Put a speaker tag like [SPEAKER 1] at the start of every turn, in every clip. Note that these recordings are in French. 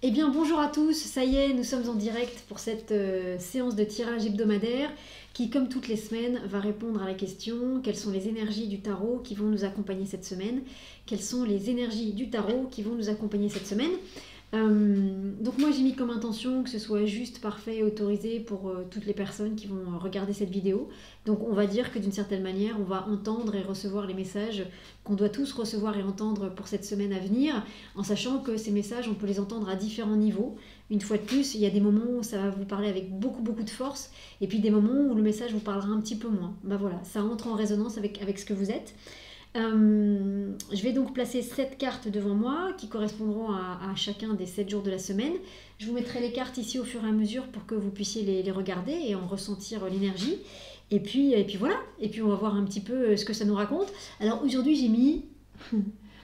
[SPEAKER 1] Eh bien bonjour à tous, ça y est, nous sommes en direct pour cette séance de tirage hebdomadaire qui, comme toutes les semaines, va répondre à la question: quelles sont les énergies du tarot qui vont nous accompagner cette semaine? Quelles sont les énergies du tarot qui vont nous accompagner cette semaine? Donc moi j'ai mis comme intention que ce soit juste, parfait et autorisé pour toutes les personnes qui vont regarder cette vidéo. Donc on va dire que d'une certaine manière on va entendre et recevoir les messages qu'on doit tous recevoir et entendre pour cette semaine à venir, en sachant que ces messages on peut les entendre à différents niveaux. Une fois de plus, il y a des moments où ça va vous parler avec beaucoup de force, et puis des moments où le message vous parlera un petit peu moins. Ben voilà, ça entre en résonance avec ce que vous êtes. Je vais donc placer 7 cartes devant moi qui correspondront à chacun des 7 jours de la semaine. Je vous mettrai les cartes ici au fur et à mesure pour que vous puissiez les regarder et en ressentir l'énergie. Et puis voilà, et puis on va voir un petit peu ce que ça nous raconte. Alors aujourd'hui j'ai mis,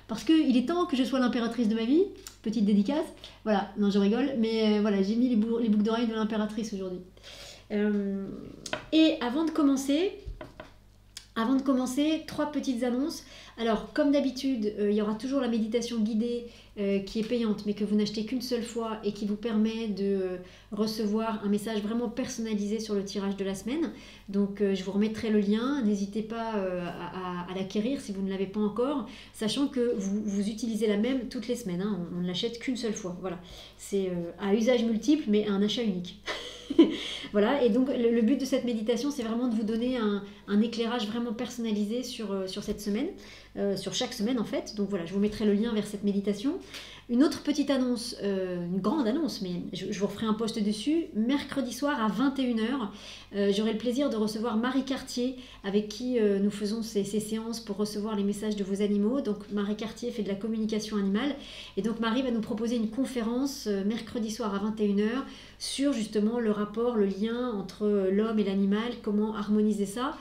[SPEAKER 1] parce qu'il est temps que je sois l'impératrice de ma vie, petite dédicace, voilà, non je rigole, mais voilà, j'ai mis les boucles d'oreilles de l'impératrice aujourd'hui. Et avant de commencer, 3 petites annonces. Alors, comme d'habitude, il y aura toujours la méditation guidée qui est payante, mais que vous n'achetez qu'une seule fois et qui vous permet de recevoir un message vraiment personnalisé sur le tirage de la semaine. Donc, je vous remettrai le lien. N'hésitez pas à l'acquérir si vous ne l'avez pas encore, sachant que vous utilisez la même toutes les semaines. Hein. On ne l'achète qu'une seule fois. Voilà. C'est à usage multiple, mais à un achat unique. Voilà, et donc le but de cette méditation, c'est vraiment de vous donner un éclairage vraiment personnalisé sur cette semaine, sur chaque semaine en fait. Donc voilà, je vous mettrai le lien vers cette méditation. Une autre petite annonce, une grande annonce, mais je vous referai un post dessus. Mercredi soir à 21h, j'aurai le plaisir de recevoir Marie Cartier, avec qui nous faisons ces séances pour recevoir les messages de vos animaux. Donc Marie Cartier fait de la communication animale, et donc Marie va nous proposer une conférence mercredi soir à 21h sur justement le rapport, le lien entre l'homme et l'animal, comment harmoniser ça,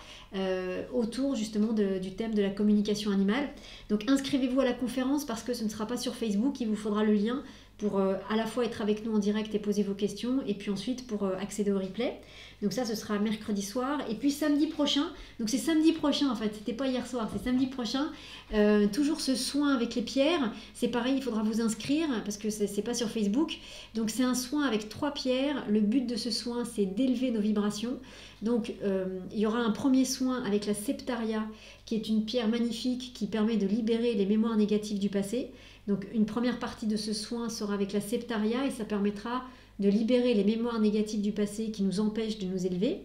[SPEAKER 1] autour justement du thème de la communication animale. Donc inscrivez-vous à la conférence parce que ce ne sera pas sur Facebook, il vous faudra le lien pour à la fois être avec nous en direct et poser vos questions, et puis ensuite pour accéder au replay. Donc ça, ce sera mercredi soir. Et puis samedi prochain, donc c'est samedi prochain en fait, c'était pas hier soir, c'est samedi prochain, toujours ce soin avec les pierres. C'est pareil, il faudra vous inscrire parce que c'est pas sur Facebook. Donc c'est un soin avec 3 pierres. Le but de ce soin, c'est d'élever nos vibrations. Donc il y aura un premier soin avec la septaria, qui est une pierre magnifique qui permet de libérer les mémoires négatives du passé. Donc une première partie de ce soin sera avec la septaria et ça permettra de libérer les mémoires négatives du passé qui nous empêchent de nous élever.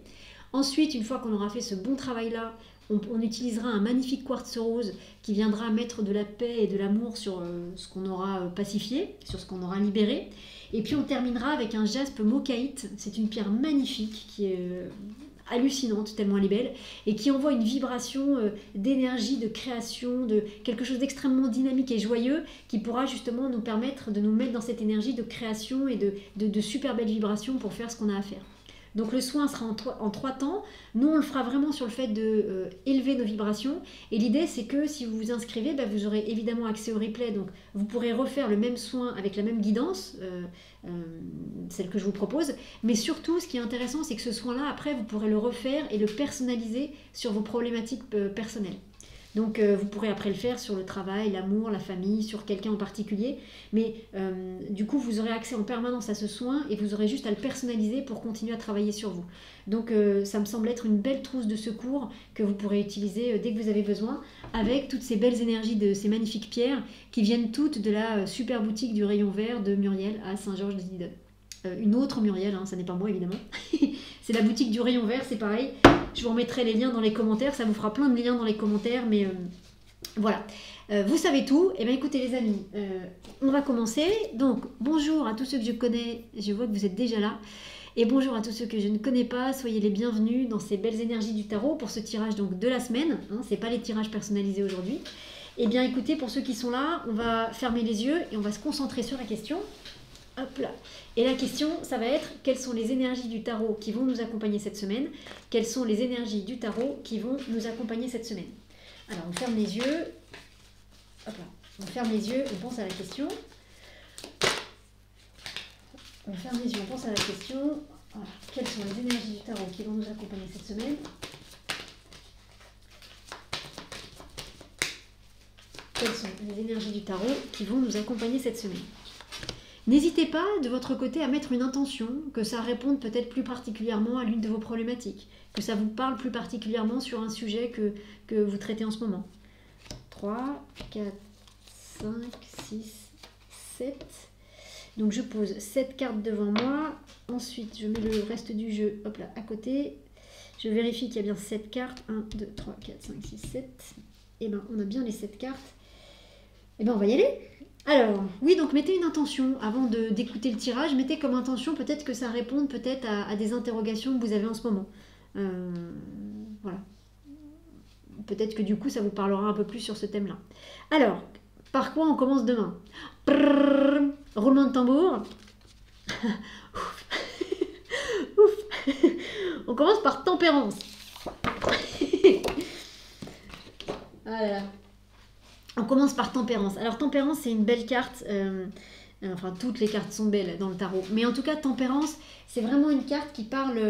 [SPEAKER 1] Ensuite, une fois qu'on aura fait ce bon travail-là, on utilisera un magnifique quartz rose qui viendra mettre de la paix et de l'amour sur ce qu'on aura pacifié, sur ce qu'on aura libéré. Et puis on terminera avec un jaspe mokaïte. C'est une pierre magnifique qui est hallucinante tellement elle est belle, et qui envoie une vibration d'énergie, de création, de quelque chose d'extrêmement dynamique et joyeux qui pourra justement nous permettre de nous mettre dans cette énergie de création et de super belles vibrations pour faire ce qu'on a à faire. Donc le soin sera en 3 temps. Nous, on le fera vraiment sur le fait de élever nos vibrations. Et l'idée, c'est que si vous vous inscrivez, vous aurez évidemment accès au replay. Donc vous pourrez refaire le même soin avec la même guidance, celle que je vous propose. Mais surtout, ce qui est intéressant, c'est que ce soin-là, après, vous pourrez le refaire et le personnaliser sur vos problématiques personnelles. Donc vous pourrez après le faire sur le travail, l'amour, la famille, sur quelqu'un en particulier. Mais du coup, vous aurez accès en permanence à ce soin et vous aurez juste à le personnaliser pour continuer à travailler sur vous. Donc ça me semble être une belle trousse de secours que vous pourrez utiliser dès que vous avez besoin, avec toutes ces belles énergies de ces magnifiques pierres qui viennent toutes de la super boutique du Rayon Vert de Muriel à Saint-Georges-de-Didonne. Une autre Muriel, hein, ça n'est pas moi évidemment. C'est la boutique du Rayon Vert, c'est pareil. Je vous remettrai les liens dans les commentaires, ça vous fera plein de liens dans les commentaires, mais voilà. Vous savez tout. Eh bien écoutez les amis, on va commencer. Donc bonjour à tous ceux que je connais, je vois que vous êtes déjà là. Et bonjour à tous ceux que je ne connais pas, soyez les bienvenus dans ces belles énergies du tarot pour ce tirage donc de la semaine. Hein, c'est pas les tirages personnalisés aujourd'hui. Eh bien écoutez, pour ceux qui sont là, on va fermer les yeux et on va se concentrer sur la question. Hop là. Et la question, ça va être: quelles sont les énergies du tarot qui vont nous accompagner cette semaine? Quelles sont les énergies du tarot qui vont nous accompagner cette semaine? Alors, on ferme les yeux. Hop là. On ferme les yeux, on pense à la question. On ferme les yeux, on pense à la question. Voilà. Quelles sont les énergies du tarot qui vont nous accompagner cette semaine? Quelles sont les énergies du tarot qui vont nous accompagner cette semaine? N'hésitez pas de votre côté à mettre une intention, que ça réponde peut-être plus particulièrement à l'une de vos problématiques, que ça vous parle plus particulièrement sur un sujet que vous traitez en ce moment. 3, 4, 5, 6, 7. Donc je pose 7 cartes devant moi. Ensuite, je mets le reste du jeu hop là, à côté. Je vérifie qu'il y a bien 7 cartes. 1, 2, 3, 4, 5, 6, 7. Et bien, on a bien les 7 cartes. Et bien, on va y aller. Alors, oui, donc mettez une intention avant d'écouter le tirage. Mettez comme intention peut-être que ça réponde peut-être à des interrogations que vous avez en ce moment. Voilà. Peut-être que du coup, ça vous parlera un peu plus sur ce thème-là. Alors, par quoi on commence demain? Prrrr, roulement de tambour. Ouf. Ouf. On commence par tempérance. Ah là là. On commence par tempérance. Alors tempérance, c'est une belle carte. Enfin, toutes les cartes sont belles dans le tarot. Mais en tout cas, tempérance, c'est vraiment une carte qui parle...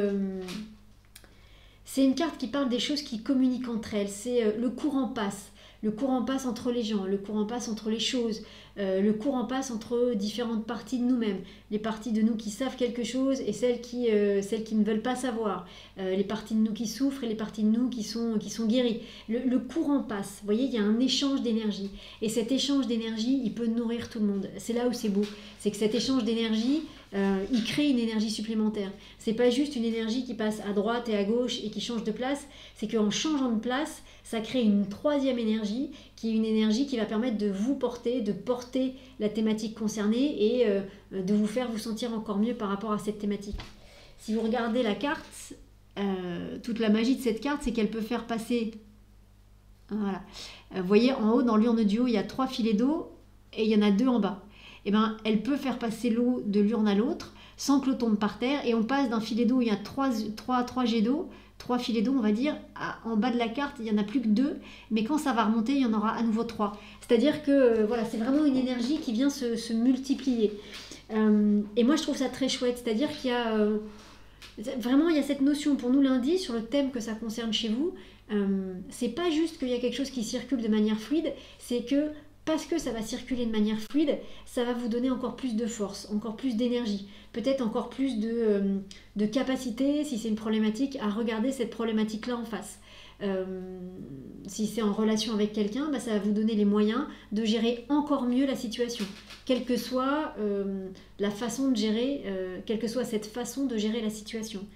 [SPEAKER 1] c'est une carte qui parle des choses qui communiquent entre elles. C'est le courant passe. Le courant passe entre les gens, le courant passe entre les choses, le courant passe entre différentes parties de nous-mêmes. Les parties de nous qui savent quelque chose et celles qui ne veulent pas savoir. Les parties de nous qui souffrent et les parties de nous qui sont guéries. Le courant passe. Vous voyez, il y a un échange d'énergie. Et cet échange d'énergie, il peut nourrir tout le monde. C'est là où c'est beau. C'est que cet échange d'énergie, il crée une énergie supplémentaire. C'est pas juste une énergie qui passe à droite et à gauche et qui change de place. C'est qu'en changeant de place, ça crée une troisième énergie qui est une énergie qui va permettre de vous porter, de porter la thématique concernée et de vous faire vous sentir encore mieux par rapport à cette thématique. Si vous regardez la carte, toute la magie de cette carte, c'est qu'elle peut faire passer... Voilà. Vous voyez, en haut, dans l'urne du haut, il y a 3 filets d'eau et il y en a 2 en bas. Et ben, elle peut faire passer l'eau de l'urne à l'autre sans que l'eau tombe par terre. Et on passe d'un filet d'eau où il y a 3 jets d'eau, 3 filets d'eau, on va dire, en bas de la carte, il n'y en a plus que 2, mais quand ça va remonter, il y en aura à nouveau 3. C'est-à-dire que voilà, c'est vraiment une énergie qui vient se multiplier. Et moi, je trouve ça très chouette, c'est-à-dire qu'il y a... vraiment, il y a cette notion pour nous lundi sur le thème que ça concerne chez vous. C'est pas juste qu'il y a quelque chose qui circule de manière fluide, c'est que parce que ça va circuler de manière fluide, ça va vous donner encore plus de force, encore plus d'énergie, peut-être encore plus de capacité, si c'est une problématique, à regarder cette problématique-là en face. Si c'est en relation avec quelqu'un, bah, ça va vous donner les moyens de gérer encore mieux la situation, quelle que soit la façon de gérer, quelle que soit cette façon de gérer la situation.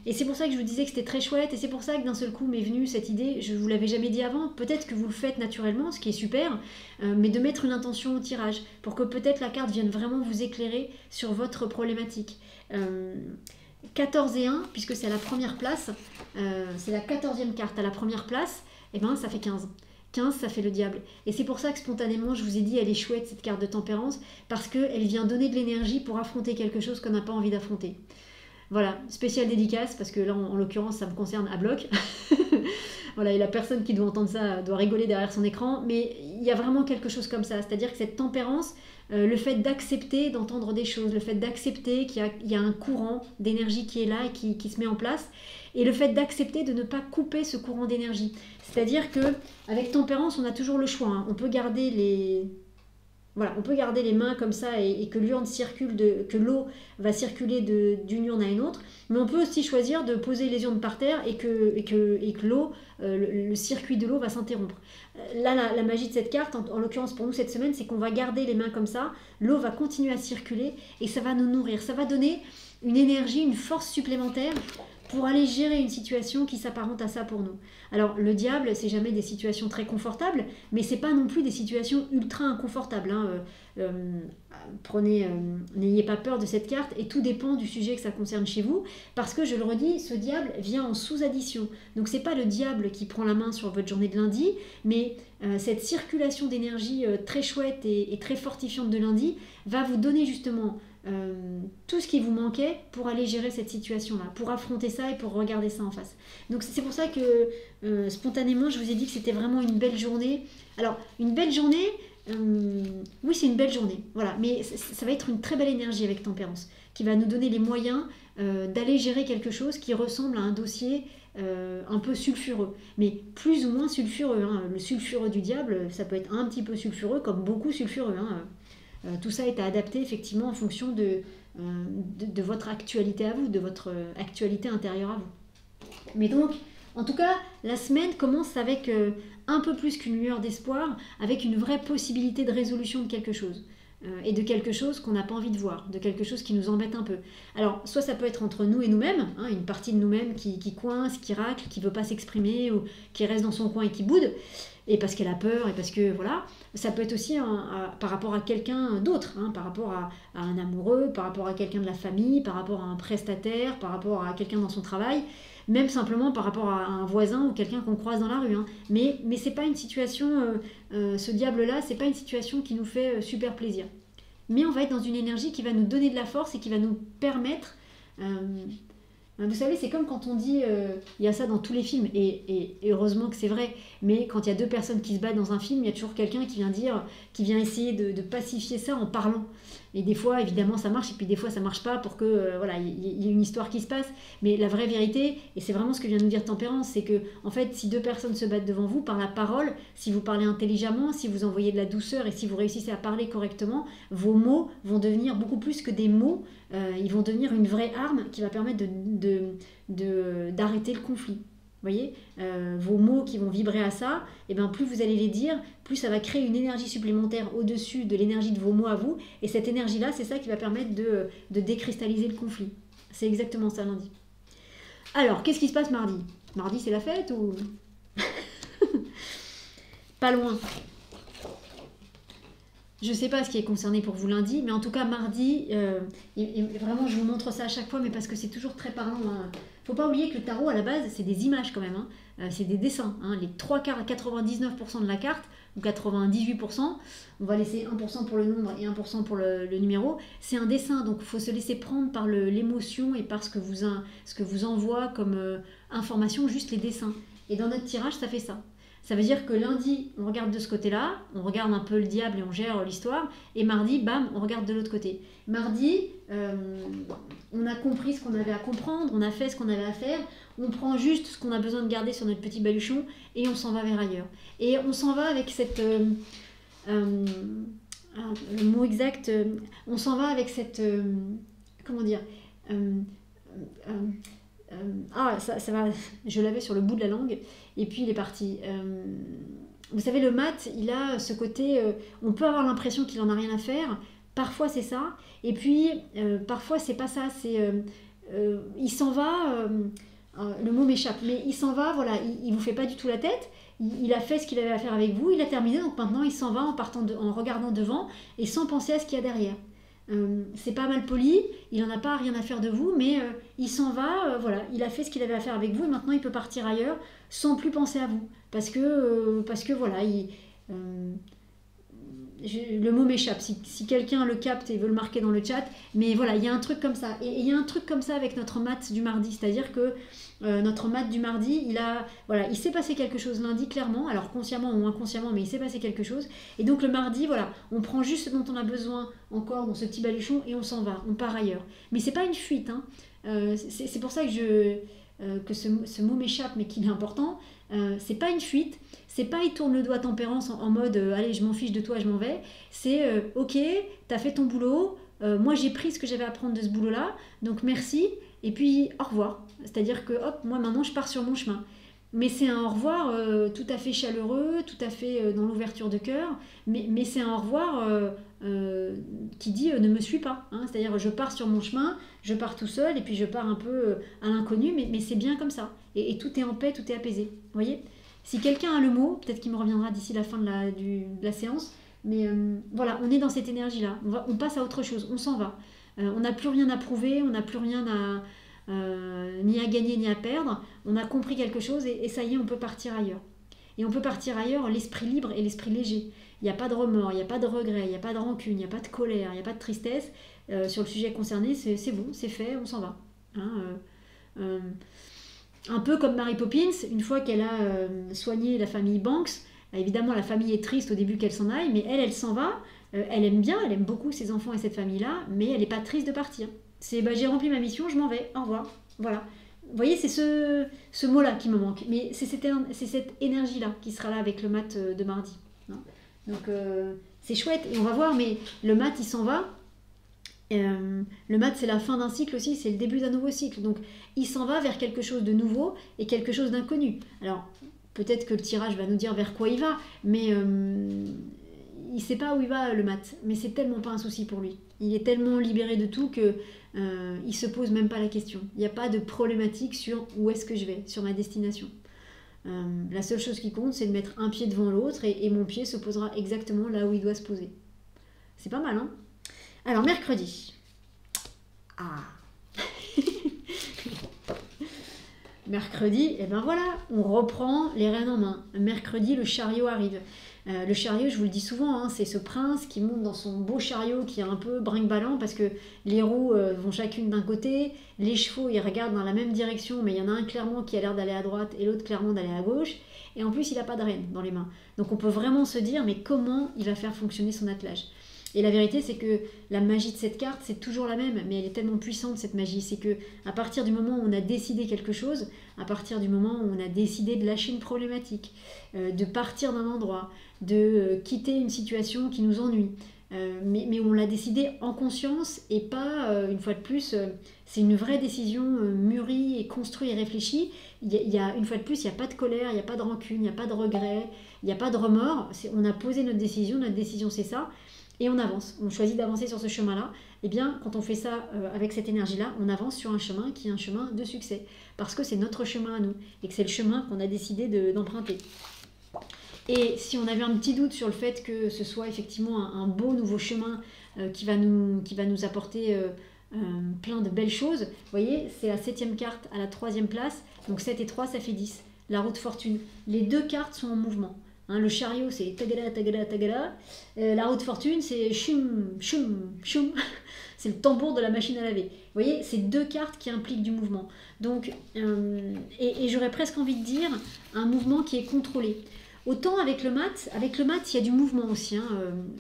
[SPEAKER 1] Et c'est pour ça que je vous disais que c'était très chouette, et c'est pour ça que d'un seul coup m'est venue cette idée, je ne vous l'avais jamais dit avant, peut-être que vous le faites naturellement, ce qui est super, mais de mettre une intention au tirage, pour que peut-être la carte vienne vraiment vous éclairer sur votre problématique. 14 et 1, puisque c'est à la première place, c'est la 14e carte à la première place, et ben ça fait 15. 15, ça fait le diable. Et c'est pour ça que spontanément, je vous ai dit, elle est chouette cette carte de tempérance, parce qu'elle vient donner de l'énergie pour affronter quelque chose qu'on n'a pas envie d'affronter. Voilà, spéciale dédicace, parce que là, en l'occurrence, ça me concerne à bloc. Voilà, et la personne qui doit entendre ça doit rigoler derrière son écran, mais il y a vraiment quelque chose comme ça, c'est-à-dire que cette tempérance, le fait d'accepter d'entendre des choses, le fait d'accepter qu'il y a un courant d'énergie qui est là et qui se met en place, et le fait d'accepter de ne pas couper ce courant d'énergie. C'est-à-dire que avec tempérance, on a toujours le choix, hein. On peut garder les mains comme ça et que l'urne circule, que l'eau va circuler d'une urne à une autre, mais on peut aussi choisir de poser les urnes par terre et que l'eau, le circuit de l'eau va s'interrompre. Là, la magie de cette carte, en l'occurrence pour nous cette semaine, c'est qu'on va garder les mains comme ça, l'eau va continuer à circuler et ça va nous nourrir, ça va donner une énergie, une force supplémentaire pour aller gérer une situation qui s'apparente à ça pour nous. Alors le diable, c'est jamais des situations très confortables, mais c'est pas non plus des situations ultra inconfortables, hein. N'ayez pas peur de cette carte, et tout dépend du sujet que ça concerne chez vous, parce que je le redis, ce diable vient en sous-addition. Donc c'est pas le diable qui prend la main sur votre journée de lundi, mais cette circulation d'énergie très chouette et très fortifiante de lundi va vous donner justement tout ce qui vous manquait pour aller gérer cette situation-là, pour affronter ça et pour regarder ça en face. Donc c'est pour ça que spontanément je vous ai dit que c'était vraiment une belle journée. Alors une belle journée, oui c'est une belle journée, voilà, mais ça va être une très belle énergie avec tempérance, qui va nous donner les moyens d'aller gérer quelque chose qui ressemble à un dossier un peu sulfureux, mais plus ou moins sulfureux, hein. Le sulfureux du diable, ça peut être un petit peu sulfureux comme beaucoup sulfureux, hein. Tout ça est à adapter effectivement en fonction de votre actualité à vous, de votre actualité intérieure à vous. Mais donc, en tout cas, la semaine commence avec un peu plus qu'une lueur d'espoir, avec une vraie possibilité de résolution de quelque chose. Et de quelque chose qu'on n'a pas envie de voir, de quelque chose qui nous embête un peu. Alors, soit ça peut être entre nous et nous-mêmes, hein, une partie de nous-mêmes qui coince, qui racle, qui ne veut pas s'exprimer, ou qui reste dans son coin et qui boude, et parce qu'elle a peur, et parce que, voilà. Ça peut être aussi par rapport à quelqu'un d'autre, hein, par rapport à un amoureux, par rapport à quelqu'un de la famille, par rapport à un prestataire, par rapport à quelqu'un dans son travail, même simplement par rapport à un voisin ou quelqu'un qu'on croise dans la rue. Hein. Mais c'est pas une situation, ce diable-là, c'est pas une situation qui nous fait super plaisir. Mais on va être dans une énergie qui va nous donner de la force et qui va nous permettre... vous savez, c'est comme quand on dit, il y a ça dans tous les films, et heureusement que c'est vrai, mais quand il y a deux personnes qui se battent dans un film, il y a toujours quelqu'un qui vient essayer de pacifier ça en parlant. Et des fois, évidemment, ça marche, et puis des fois, ça marche pas pour que, voilà, il y ait une histoire qui se passe. Mais la vraie vérité, et c'est vraiment ce que vient de nous dire Tempérance, c'est que, en fait, si deux personnes se battent devant vous, par la parole, si vous parlez intelligemment, si vous envoyez de la douceur, et si vous réussissez à parler correctement, vos mots vont devenir beaucoup plus que des mots, ils vont devenir une vraie arme qui va permettre d'arrêter le conflit. Vous voyez, vos mots qui vont vibrer à ça, et bien plus vous allez les dire, plus ça va créer une énergie supplémentaire au-dessus de l'énergie de vos mots à vous. Et cette énergie-là, c'est ça qui va permettre de décristalliser le conflit. C'est exactement ça lundi. Alors, qu'est-ce qui se passe mardi? Mardi, c'est la fête ou... Pas loin. Je ne sais pas ce qui est concerné pour vous lundi, mais en tout cas mardi, et vraiment je vous montre ça à chaque fois, mais parce que c'est toujours très parlant. Hein. Faut pas oublier que le tarot à la base c'est des images quand même, hein. C'est des dessins. Hein. Les 3 quarts, 99% de la carte, ou 98%, on va laisser 1% pour le nombre et 1% pour le numéro, c'est un dessin, donc il faut se laisser prendre par l'émotion et par ce que vous envoie comme information, juste les dessins. Et dans notre tirage, ça fait ça. Ça veut dire que lundi, on regarde de ce côté-là, on regarde un peu le diable et on gère l'histoire, et mardi, bam, on regarde de l'autre côté. Mardi, on a compris ce qu'on avait à comprendre, on a fait ce qu'on avait à faire, on prend juste ce qu'on a besoin de garder sur notre petit baluchon, et on s'en va vers ailleurs. Et on s'en va avec cette... le mot exact, on s'en va avec cette... comment dire ça va, je l'avais sur le bout de la langue, et puis il est parti. Vous savez, le mat, il a ce côté, on peut avoir l'impression qu'il en a rien à faire, parfois c'est ça, et puis parfois c'est pas ça, c'est il s'en va, le mot m'échappe, mais il s'en va, voilà, il vous fait pas du tout la tête, il a fait ce qu'il avait à faire avec vous, il a terminé, donc maintenant il s'en va en regardant devant et sans penser à ce qu'il y a derrière. C'est pas mal poli, il n'en a pas rien à faire de vous, mais il s'en va, voilà, il a fait ce qu'il avait à faire avec vous et maintenant il peut partir ailleurs sans plus penser à vous. Parce que voilà, le mot m'échappe, si quelqu'un le capte et veut le marquer dans le chat, mais voilà, il y a un truc comme ça. Et il y a un truc comme ça avec notre mat du mardi, c'est-à-dire que notre mat du mardi, il s'est passé quelque chose lundi clairement, alors consciemment ou inconsciemment, mais il s'est passé quelque chose. Et donc le mardi, voilà, on prend juste ce dont on a besoin encore dans ce petit baluchon et on s'en va, on part ailleurs. Mais c'est pas une fuite, hein. C'est pour ça que ce mot m'échappe, mais qu'il est important. C'est pas une fuite, c'est pas il tourne le doigt Tempérance en mode allez, je m'en fiche de toi, je m'en vais. C'est ok, t'as fait ton boulot, moi j'ai pris ce que j'avais à prendre de ce boulot là, donc merci, et puis au revoir. C'est-à-dire que hop, moi maintenant je pars sur mon chemin. Mais c'est un au revoir tout à fait chaleureux, tout à fait dans l'ouverture de cœur, mais c'est un au revoir qui dit ne me suis pas. Hein. C'est-à-dire je pars sur mon chemin, je pars tout seul et puis je pars un peu à l'inconnu, mais c'est bien comme ça. Et tout est en paix, tout est apaisé. Vous voyez ? Si quelqu'un a le mot, peut-être qu'il me reviendra d'ici la fin de la séance, mais voilà, on est dans cette énergie-là. On passe à autre chose, on s'en va. On n'a plus rien à prouver, on n'a plus rien ni à gagner ni à perdre. On a compris quelque chose et ça y est, on peut partir ailleurs. Et on peut partir ailleurs l'esprit libre et l'esprit léger. Il n'y a pas de remords, il n'y a pas de regret, il n'y a pas de rancune, il n'y a pas de colère, il n'y a pas de tristesse. Sur le sujet concerné, c'est bon, c'est fait, on s'en va. Hein, un peu comme Mary Poppins, une fois qu'elle a soigné la famille Banks, évidemment la famille est triste au début qu'elle s'en aille, mais elle s'en va, elle aime bien, elle aime beaucoup ses enfants et cette famille-là, mais elle n'est pas triste de partir. C'est j'ai rempli ma mission, je m'en vais, au revoir. Voilà. Vous voyez, c'est ce mot-là qui me manque, mais c'est cette énergie-là qui sera là avec le mat de mardi. Hein. Donc c'est chouette, et on va voir, mais le mat, il s'en va. Le mat, c'est la fin d'un cycle aussi, c'est le début d'un nouveau cycle. Donc il s'en va vers quelque chose de nouveau et quelque chose d'inconnu. Alors peut-être que le tirage va nous dire vers quoi il va, mais il sait pas où il va, le mat. Mais c'est tellement pas un souci pour lui. Il est tellement libéré de tout que il se pose même pas la question. Il n'y a pas de problématique sur où est-ce que je vais, sur ma destination. La seule chose qui compte, c'est de mettre un pied devant l'autre, et mon pied se posera exactement là où il doit se poser. C'est pas mal, hein? Alors, mercredi. Ah. Mercredi, et ben voilà, on reprend les rênes en main. Mercredi, le chariot arrive. Le chariot, je vous le dis souvent, hein, c'est ce prince qui monte dans son beau chariot qui est un peu brinque-ballant parce que les roues vont chacune d'un côté, les chevaux ils regardent dans la même direction, mais il y en a un clairement qui a l'air d'aller à droite et l'autre clairement d'aller à gauche, et en plus il n'a pas de rêne dans les mains. Donc on peut vraiment se dire, mais comment il va faire fonctionner son attelage? Et la vérité, c'est que la magie de cette carte, c'est toujours la même, mais elle est tellement puissante, cette magie. C'est que à partir du moment où on a décidé quelque chose, à partir du moment où on a décidé de lâcher une problématique, de partir d'un endroit, de quitter une situation qui nous ennuie, mais on l'a décidé en conscience et pas, une fois de plus, c'est une vraie décision mûrie et construite et réfléchie. Une fois de plus, il n'y a pas de colère, il n'y a pas de rancune, il n'y a pas de regret, il n'y a pas de remords. On a posé notre décision c'est ça. Et on avance, on choisit d'avancer sur ce chemin-là. Et bien, quand on fait ça avec cette énergie-là, on avance sur un chemin qui est un chemin de succès. Parce que c'est notre chemin à nous, et que c'est le chemin qu'on a décidé d'emprunter. Et si on avait un petit doute sur le fait que ce soit effectivement un beau nouveau chemin qui va nous apporter plein de belles choses, vous voyez, c'est la 7e carte à la 3e place. Donc 7 et 3, ça fait 10. La roue de fortune. Les deux cartes sont en mouvement. Hein, le chariot, c'est tagada, tagada, tagada. La roue de fortune, c'est choum, choum, choum. C'est le tambour de la machine à laver. Vous voyez, c'est deux cartes qui impliquent du mouvement. Donc, et j'aurais presque envie de dire un mouvement qui est contrôlé. Autant avec le mat, il y a du mouvement aussi. Hein.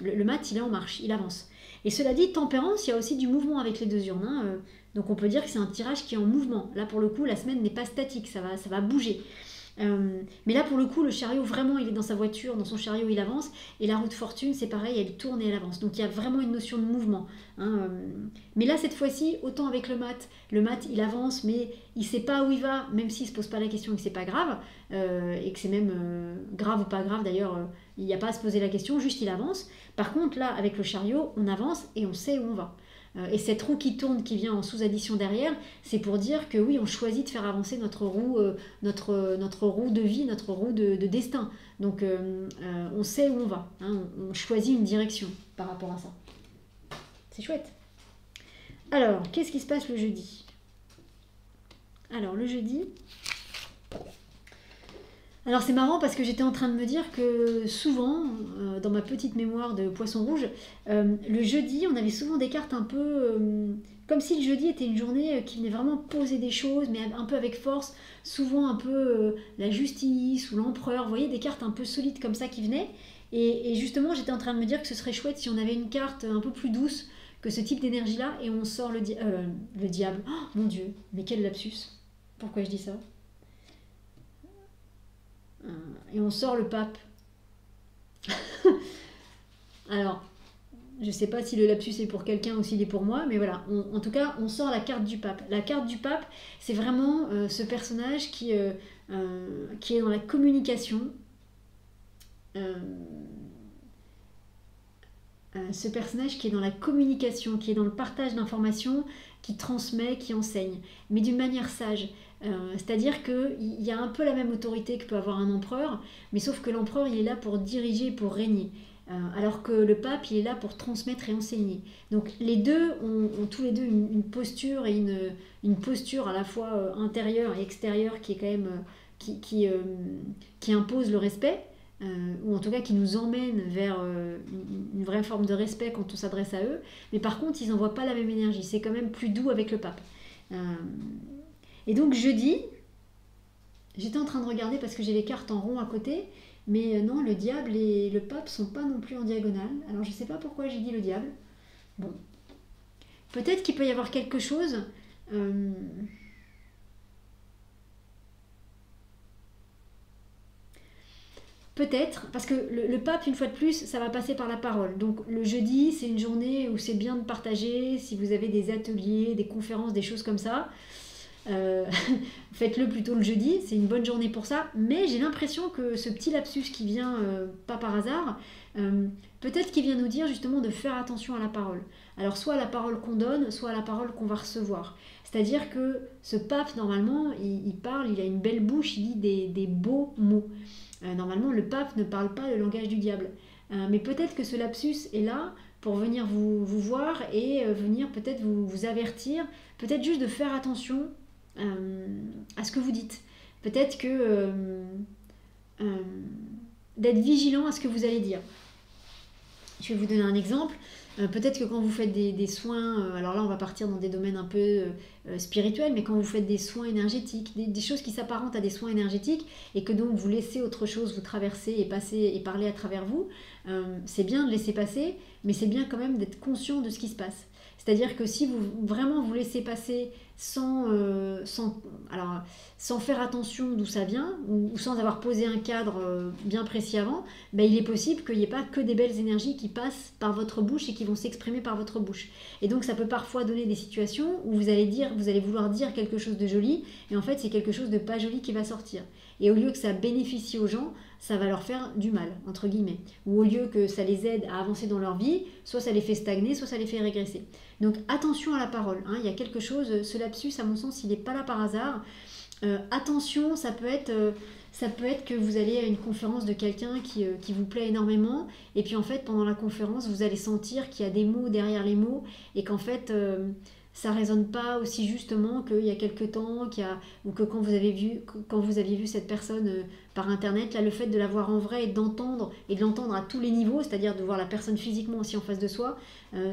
[SPEAKER 1] Le mat, il est en marche, il avance. Et cela dit, tempérance, il y a aussi du mouvement avec les deux urnes. Hein. Donc on peut dire que c'est un tirage qui est en mouvement. Là, pour le coup, la semaine n'est pas statique, ça va bouger. Mais là pour le coup le chariot vraiment il est dans sa voiture, dans son chariot il avance, et la roue de fortune c'est pareil, elle tourne et elle avance, donc il y a vraiment une notion de mouvement, hein. Mais là cette fois-ci autant avec le mat il avance mais il sait pas où il va, même s'il se pose pas la question et que c'est pas grave, et que c'est même grave ou pas grave d'ailleurs, il n'y a pas à se poser la question, juste il avance. Par contre là avec le chariot on avance et on sait où on va. Et cette roue qui tourne, qui vient en sous-addition derrière, c'est pour dire que oui, on choisit de faire avancer notre roue de vie, notre roue de destin. Donc on sait où on va, hein, on choisit une direction par rapport à ça. C'est chouette. Alors, qu'est-ce qui se passe le jeudi? Alors, le jeudi... Alors c'est marrant parce que j'étais en train de me dire que souvent, dans ma petite mémoire de poisson rouge, le jeudi, on avait souvent des cartes un peu... comme si le jeudi était une journée qui venait vraiment poser des choses, mais un peu avec force, souvent un peu la justice ou l'empereur, vous voyez, des cartes un peu solides comme ça qui venaient. Et justement, j'étais en train de me dire que ce serait chouette si on avait une carte un peu plus douce que ce type d'énergie-là, et on sort le diable. Oh, mon Dieu, mais quel lapsus! Pourquoi je dis ça? Et on sort le pape. Alors, je sais pas si le lapsus est pour quelqu'un ou s'il est pour moi, mais voilà, en tout cas, on sort la carte du pape. La carte du pape, c'est vraiment ce personnage qui est dans la communication. Ce personnage qui est dans la communication, qui est dans le partage d'informations, qui transmet, qui enseigne, mais d'une manière sage. C'est-à-dire qu'il y a un peu la même autorité que peut avoir un empereur, mais sauf que l'empereur, il est là pour diriger, pour régner. Alors que le pape, il est là pour transmettre et enseigner. Donc les deux ont tous les deux une posture, et une posture à la fois intérieure et extérieure qui est quand même qui impose le respect, ou en tout cas qui nous emmène vers une vraie forme de respect quand on s'adresse à eux. Mais par contre, ils n'envoient pas la même énergie. C'est quand même plus doux avec le pape. Et donc jeudi, j'étais en train de regarder parce que j'ai les cartes en rond à côté, mais non, le diable et le pape sont pas non plus en diagonale. Alors je sais pas pourquoi j'ai dit le diable. Bon, peut-être qu'il peut y avoir quelque chose. peut-être, parce que le pape, une fois de plus, ça va passer par la parole. Donc le jeudi, c'est une journée où c'est bien de partager, si vous avez des ateliers, des conférences, des choses comme ça. Euh, Faites-le plutôt le jeudi, c'est une bonne journée pour ça. Mais j'ai l'impression que ce petit lapsus qui vient, pas par hasard, peut-être qu'il vient nous dire justement de faire attention à la parole. Alors soit à la parole qu'on donne, soit à la parole qu'on va recevoir. C'est-à-dire que ce pape, normalement, il parle, il a une belle bouche, il dit des beaux mots. Normalement, le pape ne parle pas le langage du diable. Mais peut-être que ce lapsus est là pour venir vous voir et venir peut-être vous avertir, peut-être juste de faire attention à ce que vous dites. Peut-être que d'être vigilant à ce que vous allez dire. Je vais vous donner un exemple. Peut-être que quand vous faites des soins, alors là on va partir dans des domaines un peu spirituels, mais quand vous faites des soins énergétiques, des choses qui s'apparentent à des soins énergétiques, et que donc vous laissez autre chose vous traverser et passer et parler à travers vous, c'est bien de laisser passer, mais c'est bien quand même d'être conscient de ce qui se passe. C'est-à-dire que si vous vraiment vous laissez passer sans faire attention d'où ça vient, ou sans avoir posé un cadre bien précis avant, ben il est possible qu'il n'y ait pas que des belles énergies qui passent par votre bouche et qui vont s'exprimer par votre bouche. Et donc ça peut parfois donner des situations où vous allez vouloir dire quelque chose de joli, et en fait c'est quelque chose de pas joli qui va sortir. Et au lieu que ça bénéficie aux gens, ça va leur faire du mal, entre guillemets. Ou au lieu que ça les aide à avancer dans leur vie, soit ça les fait stagner, soit ça les fait régresser. Donc attention à la parole, hein. Il y a quelque chose, ce lapsus à mon sens il n'est pas là par hasard. Attention, ça peut être que vous allez à une conférence de quelqu'un qui vous plaît énormément, et puis en fait pendant la conférence vous allez sentir qu'il y a des mots derrière les mots, et qu'en fait ça résonne pas aussi justement qu'il y a quelques temps, ou que quand vous aviez vu cette personne par internet. Là, le fait de la voir en vrai et de l'entendre à tous les niveaux, c'est-à-dire de voir la personne physiquement aussi en face de soi,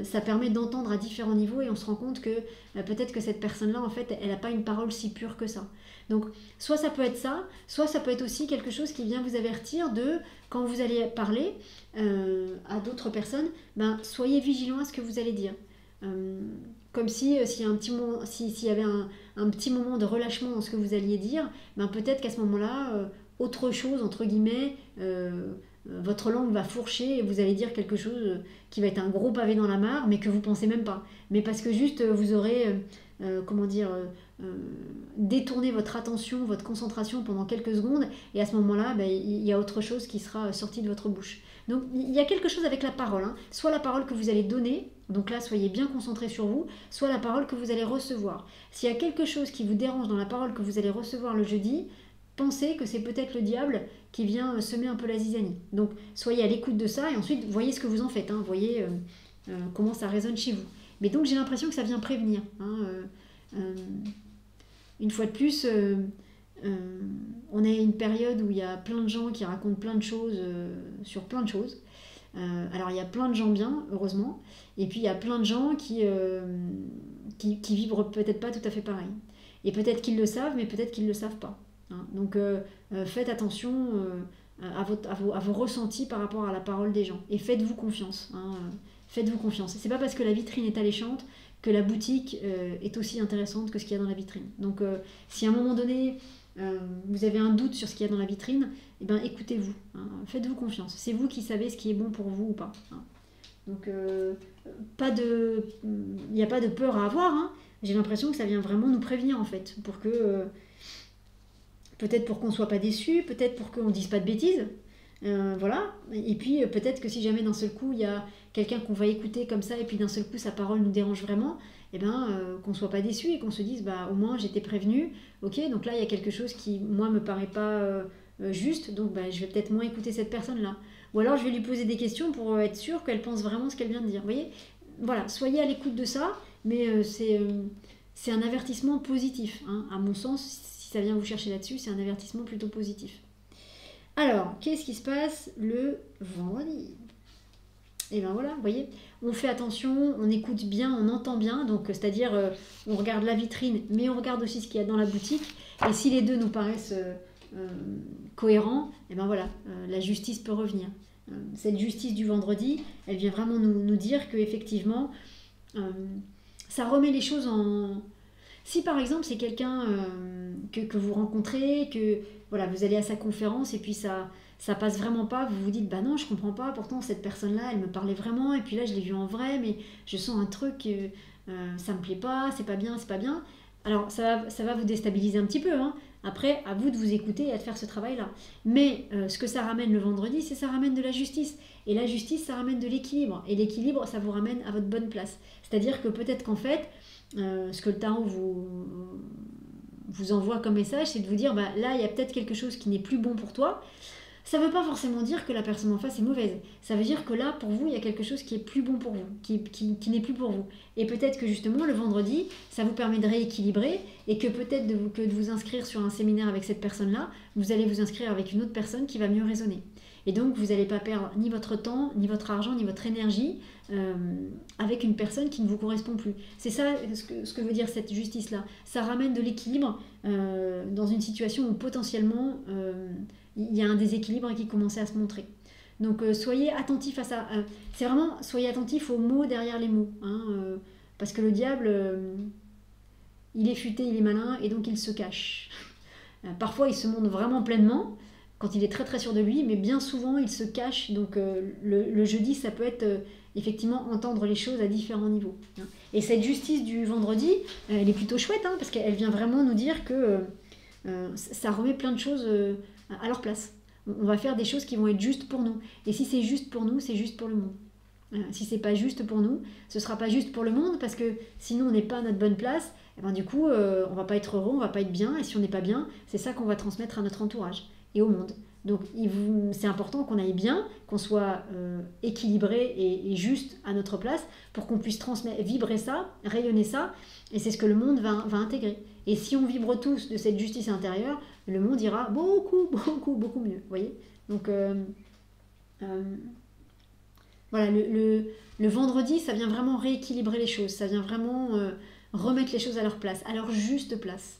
[SPEAKER 1] ça permet d'entendre à différents niveaux, et on se rend compte que peut-être que cette personne-là, en fait, elle n'a pas une parole si pure que ça. Donc, soit ça peut être ça, soit ça peut être aussi quelque chose qui vient vous avertir de, quand vous allez parler à d'autres personnes, soyez vigilants à ce que vous allez dire. Comme s'il y avait un petit moment de relâchement dans ce que vous alliez dire, peut-être qu'à ce moment-là, autre chose, entre guillemets, votre langue va fourcher et vous allez dire quelque chose qui va être un gros pavé dans la mare, mais que vous pensez même pas. Mais parce que juste vous aurez, détourné votre attention, votre concentration pendant quelques secondes, et à ce moment-là, il y a autre chose qui sera sorti de votre bouche. Donc il y a quelque chose avec la parole, hein. Soit la parole que vous allez donner, donc là soyez bien concentrés sur vous, soit la parole que vous allez recevoir. S'il y a quelque chose qui vous dérange dans la parole que vous allez recevoir le jeudi, pensez que c'est peut-être le diable qui vient semer un peu la zizanie. Donc soyez à l'écoute de ça, et ensuite voyez ce que vous en faites, hein. Voyez comment ça résonne chez vous. Mais donc j'ai l'impression que ça vient prévenir, hein. Une fois de plus, on a une période où il y a plein de gens qui racontent plein de choses sur plein de choses. Alors il y a plein de gens bien, heureusement, et puis il y a plein de gens qui vibrent peut-être pas tout à fait pareil. Et peut-être qu'ils le savent, mais peut-être qu'ils ne le savent pas, hein. Donc faites attention à vos ressentis par rapport à la parole des gens. Et faites-vous confiance, hein. Faites-vous confiance. C'est pas parce que la vitrine est alléchante que la boutique est aussi intéressante que ce qu'il y a dans la vitrine. Donc si à un moment donné vous avez un doute sur ce qu'il y a dans la vitrine, écoutez-vous, hein. Faites-vous confiance. C'est vous qui savez ce qui est bon pour vous ou pas, hein. Donc il n'y a pas de peur à avoir, hein. J'ai l'impression que ça vient vraiment nous prévenir en fait, pour que peut-être pour qu'on ne soit pas déçus, peut-être pour qu'on ne dise pas de bêtises. Voilà. Et puis peut-être que si jamais d'un seul coup il y a quelqu'un qu'on va écouter comme ça, et puis d'un seul coup sa parole nous dérange vraiment, qu'on ne soit pas déçu et qu'on se dise au moins j'étais prévenu, ok, donc là il y a quelque chose qui moi me paraît pas juste, donc je vais peut-être moins écouter cette personne là, ou alors je vais lui poser des questions pour être sûre qu'elle pense vraiment ce qu'elle vient de dire. Vous voyez, voilà, soyez à l'écoute de ça, mais c'est un avertissement positif, hein. À mon sens, si ça vient vous chercher là-dessus, c'est un avertissement plutôt positif. Alors, qu'est-ce qui se passe le vendredi? Et voilà, vous voyez, on fait attention, on écoute bien, on entend bien, donc c'est-à-dire on regarde la vitrine, mais on regarde aussi ce qu'il y a dans la boutique, et si les deux nous paraissent cohérents, voilà, la justice peut revenir. Cette justice du vendredi, elle vient vraiment nous dire qu'effectivement, ça remet les choses en... Si par exemple c'est quelqu'un que vous rencontrez, que voilà, vous allez à sa conférence et puis ça passe vraiment pas, vous vous dites bah non je comprends pas, pourtant cette personne-là elle me parlait vraiment et puis là je l'ai vue en vrai mais je sens un truc, ça me plaît pas, c'est pas bien, c'est pas bien. Alors ça va vous déstabiliser un petit peu, hein. Après à vous de vous écouter et de faire ce travail-là. Mais ce que ça ramène le vendredi, c'est ça ramène de la justice. Et la justice ça ramène de l'équilibre. Et l'équilibre ça vous ramène à votre bonne place. C'est-à-dire que peut-être qu'en fait, ce que le tarot vous envoie comme message, c'est de vous dire bah, là il y a peut-être quelque chose qui n'est plus bon pour toi. Ça ne veut pas forcément dire que la personne en face est mauvaise. Ça veut dire que là, pour vous, il y a quelque chose qui est plus bon pour vous, qui n'est plus pour vous. Et peut-être que justement, le vendredi, ça vous permet de rééquilibrer et que peut-être que de vous inscrire sur un séminaire avec cette personne-là, vous allez vous inscrire avec une autre personne qui va mieux raisonner. Et donc, vous n'allez pas perdre ni votre temps, ni votre argent, ni votre énergie avec une personne qui ne vous correspond plus. C'est ça ce que veut dire cette justice-là. Ça ramène de l'équilibre dans une situation où potentiellement il y a un déséquilibre qui commençait à se montrer. Donc soyez attentifs à ça. C'est vraiment, soyez attentifs aux mots derrière les mots. Hein, parce que le diable, il est futé, il est malin, et donc il se cache. Parfois, il se montre vraiment pleinement, quand il est très très sûr de lui, mais bien souvent, il se cache. Donc le jeudi, ça peut être effectivement entendre les choses à différents niveaux. Hein. Et cette justice du vendredi, elle est plutôt chouette, hein, parce qu'elle vient vraiment nous dire que ça remet plein de choses à leur place. On va faire des choses qui vont être justes pour nous. Et si c'est juste pour nous, c'est juste pour le monde. Si c'est pas juste pour nous, ce sera pas juste pour le monde, parce que sinon on n'est pas à notre bonne place, et ben du coup on va pas être heureux, on va pas être bien, et si on n'est pas bien, c'est ça qu'on va transmettre à notre entourage et au monde. Donc c'est important qu'on aille bien, qu'on soit équilibré et juste à notre place pour qu'on puisse transmettre, vibrer ça, rayonner ça, et c'est ce que le monde va intégrer. Et si on vibre tous de cette justice intérieure, le monde ira beaucoup, beaucoup, beaucoup mieux. Vous voyez ? Donc voilà, le vendredi, ça vient vraiment rééquilibrer les choses, ça vient vraiment remettre les choses à leur place, à leur juste place.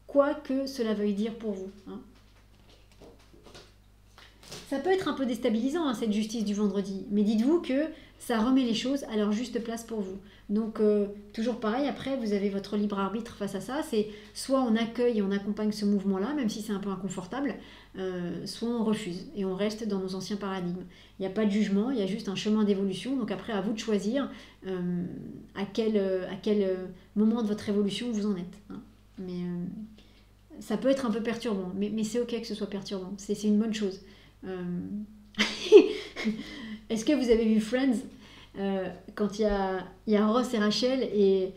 [SPEAKER 1] Quoi que cela veuille dire pour vous. Hein. Ça peut être un peu déstabilisant, hein, cette justice du vendredi, mais dites-vous que ça remet les choses à leur juste place pour vous. Donc, toujours pareil, après, vous avez votre libre arbitre face à ça. C'est soit on accueille et on accompagne ce mouvement-là, même si c'est un peu inconfortable, soit on refuse et on reste dans nos anciens paradigmes. Il n'y a pas de jugement, il y a juste un chemin d'évolution. Donc après, à vous de choisir à quel moment de votre évolution vous en êtes. Hein. Mais ça peut être un peu perturbant, mais c'est ok que ce soit perturbant. C'est une bonne chose. Est-ce que vous avez vu Friends quand il y a Ross et Rachel, et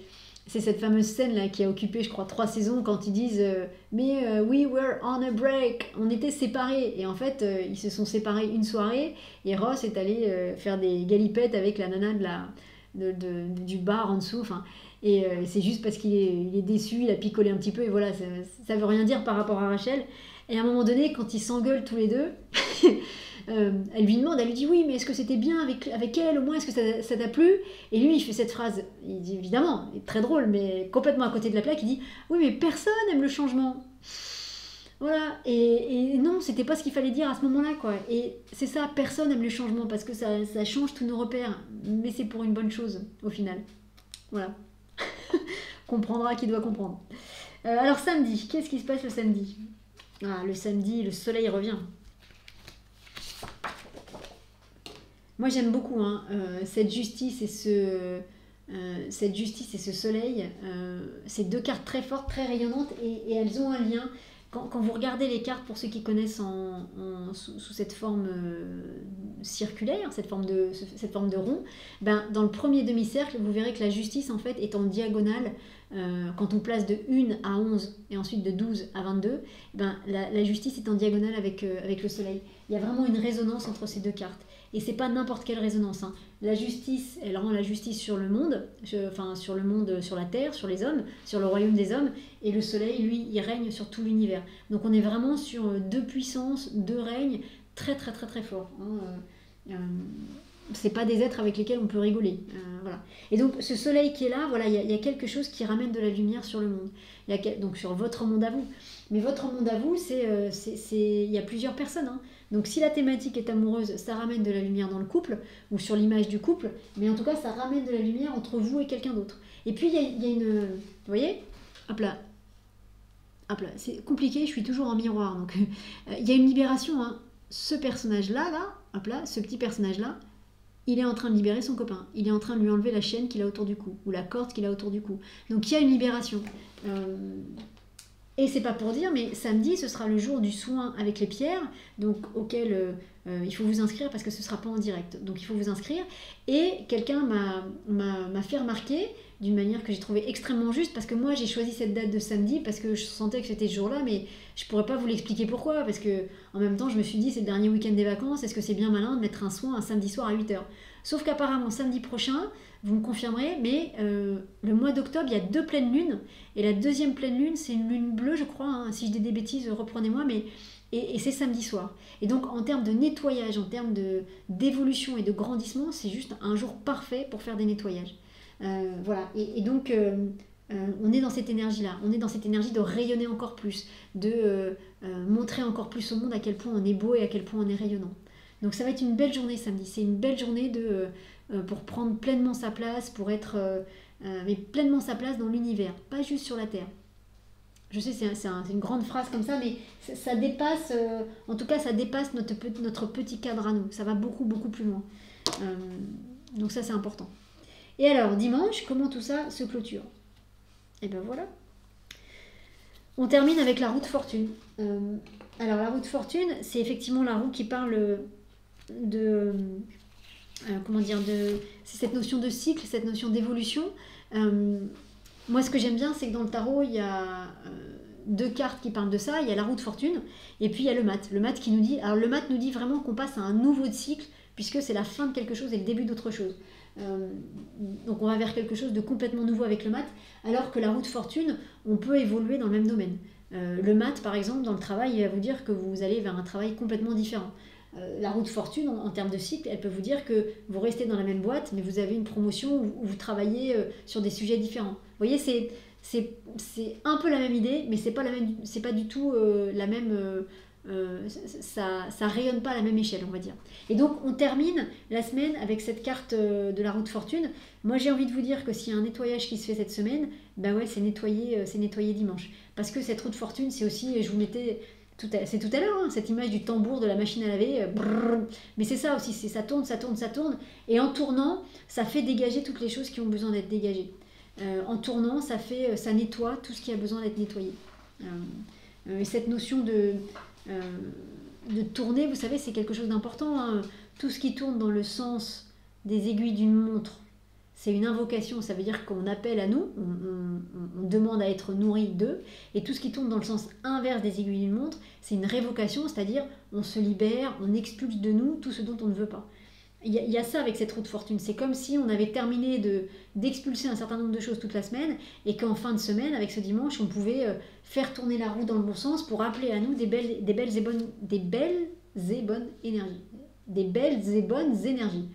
[SPEAKER 1] c'est cette fameuse scène là qui a occupé je crois 3 saisons, quand ils disent mais we were on a break, on était séparés, et en fait ils se sont séparés une soirée et Ross est allé faire des galipettes avec la nana du bar en dessous, enfin, et c'est juste parce qu'il est déçu, il a picolé un petit peu, et voilà, ça veut rien dire par rapport à Rachel. Et à un moment donné, quand ils s'engueulent tous les deux, elle lui demande, elle lui dit oui, mais est-ce que c'était bien avec elle, au moins, est-ce que ça t'a plu? Et lui, il fait cette phrase, il dit évidemment, très drôle, mais complètement à côté de la plaque, il dit oui, mais personne aime le changement. Voilà, et non, c'était pas ce qu'il fallait dire à ce moment-là, quoi. Et c'est ça, personne aime le changement, parce que ça change tous nos repères, mais c'est pour une bonne chose, au final. Voilà. Comprendra qui doit comprendre. Alors samedi, qu'est-ce qui se passe le samedi? Ah, le samedi, le soleil revient. Moi j'aime beaucoup hein, cette justice et ce soleil. C'est deux cartes très fortes, très rayonnantes, et elles ont un lien. Quand vous regardez les cartes, pour ceux qui connaissent sous cette forme circulaire, cette forme de rond, ben, dans le premier demi-cercle, vous verrez que la justice en fait est en diagonale. Quand on place de 1 à 11 et ensuite de 12 à 22, ben, la justice est en diagonale avec le soleil. Il y a vraiment une résonance entre ces deux cartes. Et c'est pas n'importe quelle résonance. Hein. La justice, elle rend la justice sur le monde, sur le monde, sur la terre, sur les hommes, sur le royaume des hommes. Et le soleil, lui, il règne sur tout l'univers. Donc on est vraiment sur deux puissances, deux règnes très très très très forts. Hein. C'est pas des êtres avec lesquels on peut rigoler. Voilà. Et donc ce soleil qui est là, voilà, il y a quelque chose qui ramène de la lumière sur le monde. Donc sur votre monde à vous. Mais votre monde à vous, il y a plusieurs personnes. Hein. Donc si la thématique est amoureuse, ça ramène de la lumière dans le couple, ou sur l'image du couple, mais en tout cas ça ramène de la lumière entre vous et quelqu'un d'autre. Et puis il y a une... Vous voyez ? Hop là. hop là, c'est compliqué, je suis toujours en miroir. Donc, il y a une libération. Hein. Ce personnage-là, hop là, ce petit personnage-là, il est en train de libérer son copain. Il est en train de lui enlever la chaîne qu'il a autour du cou, ou la corde qu'il a autour du cou. Donc, il y a une libération. Et c'est pas pour dire, mais samedi, ce sera le jour du soin avec les pierres, donc auquel il faut vous inscrire parce que ce sera pas en direct. Donc il faut vous inscrire. Et quelqu'un m'a fait remarquer d'une manière que j'ai trouvée extrêmement juste, parce que moi j'ai choisi cette date de samedi parce que je sentais que c'était ce jour-là, mais je pourrais pas vous l'expliquer pourquoi, parce que en même temps je me suis dit c'est le dernier week-end des vacances, est-ce que c'est bien malin de mettre un soin un samedi soir à 8h? Sauf qu'apparemment samedi prochain, vous me confirmerez, mais le mois d'octobre, il y a 2 pleines lunes. Et la deuxième pleine lune, c'est une lune bleue, je crois. Hein, si je dis des bêtises, reprenez-moi. Et c'est samedi soir. Et donc, en termes de nettoyage, en termes d'évolution et de grandissement, c'est juste un jour parfait pour faire des nettoyages. Voilà. Et donc, on est dans cette énergie-là. On est dans cette énergie de rayonner encore plus, de montrer encore plus au monde à quel point on est beau et à quel point on est rayonnant. Donc, ça va être une belle journée samedi. C'est une belle journée pour prendre pleinement sa place, pour être mais pleinement sa place dans l'univers, pas juste sur la Terre. Je sais, c'est une grande phrase comme ça, mais ça dépasse, en tout cas, ça dépasse notre petit cadre à nous. Ça va beaucoup, beaucoup plus loin. Donc ça, c'est important. Et alors, dimanche, comment tout ça se clôture? Et ben voilà. On termine avec la roue de fortune. Alors, la roue de fortune, c'est effectivement la roue qui parle de... c'est cette notion de cycle, cette notion d'évolution. Moi, ce que j'aime bien, c'est que dans le tarot, il y a 2 cartes qui parlent de ça. Il y a la roue de fortune et puis il y a le mat. Le mat qui nous dit, alors le mat nous dit vraiment qu'on passe à un nouveau cycle puisque c'est la fin de quelque chose et le début d'autre chose. Donc on va vers quelque chose de complètement nouveau avec le mat, alors que la roue de fortune, on peut évoluer dans le même domaine. Le mat, par exemple, dans le travail, il va vous dire que vous allez vers un travail complètement différent. La roue de fortune, en termes de cycle, elle peut vous dire que vous restez dans la même boîte, mais vous avez une promotion où vous travaillez sur des sujets différents. Vous voyez, c'est un peu la même idée, mais c'est pas du tout la même... ça rayonne pas à la même échelle, on va dire. Et donc, on termine la semaine avec cette carte de la roue de fortune. Moi, j'ai envie de vous dire que s'il y a un nettoyage qui se fait cette semaine, ben ouais, c'est nettoyer dimanche. Parce que cette roue de fortune, c'est aussi, je vous mettais... C'est tout à l'heure, hein, cette image du tambour de la machine à laver, mais c'est ça aussi, ça tourne, et en tournant, ça fait dégager toutes les choses qui ont besoin d'être dégagées. En tournant, ça nettoie tout ce qui a besoin d'être nettoyé. Et cette notion de tourner, vous savez, c'est quelque chose d'important. Hein. Tout ce qui tourne dans le sens des aiguilles d'une montre, c'est une invocation, ça veut dire qu'on appelle à nous, on demande à être nourri d'eux, et tout ce qui tourne dans le sens inverse des aiguilles d'une montre, c'est une révocation, c'est-à-dire on se libère, on expulse de nous tout ce dont on ne veut pas. Il y a ça avec cette roue de fortune, c'est comme si on avait terminé d'expulser un certain nombre de choses toute la semaine, et qu'en fin de semaine, avec ce dimanche, on pouvait faire tourner la roue dans le bon sens pour appeler à nous des belles et bonnes énergies. Des belles et bonnes énergies.